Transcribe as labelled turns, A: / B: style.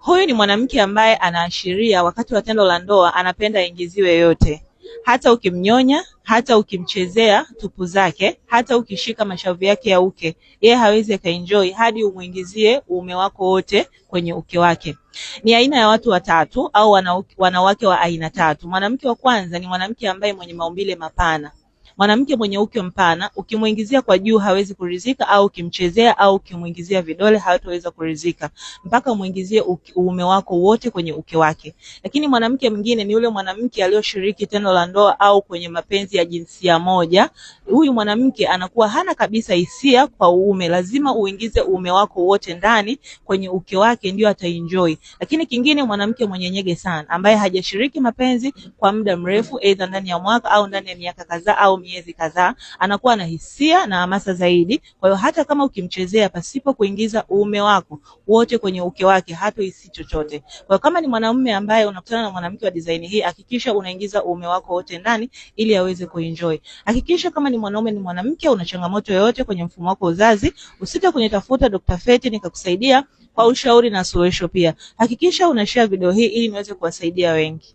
A: Huyu ni mwanamke ambaye anaashiria wakati wa tendo la ndoa anapenda aingiziwe yote. Hata ukimnyonya, hata ukimchezea tupu zake, hata ukishika mashavu yake ya uke, yeye hawezi akaenjoy hadi umuingizie uume wako wote kwenye uke wake. Ni aina ya watu watatu au wanawake wa aina tatu. Mwanamke wa kwanza ni mwanamke ambaye mwenye maumbile mapana. Mwanamke mwenye uke mpana, ukimuingizia kwa juu hawezi kuridhika, au ukimchezea au ukimuingizia vidole hataweza kuridhika mpaka muingizie uume wako wote kwenye uke wake. Lakini mwanamke mwingine ni yule mwanamke aliyoshiriki tendo la ndoa au kwenye mapenzi ya jinsia moja. Huyu mwanamke anakuwa hana kabisa hisia kwa uume, lazima uingize uume wako wote ndani kwenye uke wake ndio ataenjoy. Lakini kingine, mwanamke mwenye nyege sana ambaye hajashiriki mapenzi kwa muda mrefu, aidha ndani ya mwaka au ndani ya miaka kadhaa au miezi kadhaa, anakuwa na hisia na hamasa zaidi. Kwa hiyo hata kama ukimchezea pasipo kuingiza uume wako wote kwenye uke wake hatohisi chochote. Kwa hiyo kama ni mwanamume ambaye unakutana na mwanamke wa design hii, hakikisha unaingiza uume wako wote ndani ili aweze kuenjoy. Hakikisha kama ni mwanaume ni mwanamke una changamoto yoyote kwenye mfumo wako uzazi, usite kunitafuta Dr. Feti nikakusaidia kwa ushauri na suluhisho pia. Hakikisha unashare video hii ili niweze kuwasaidia wengi.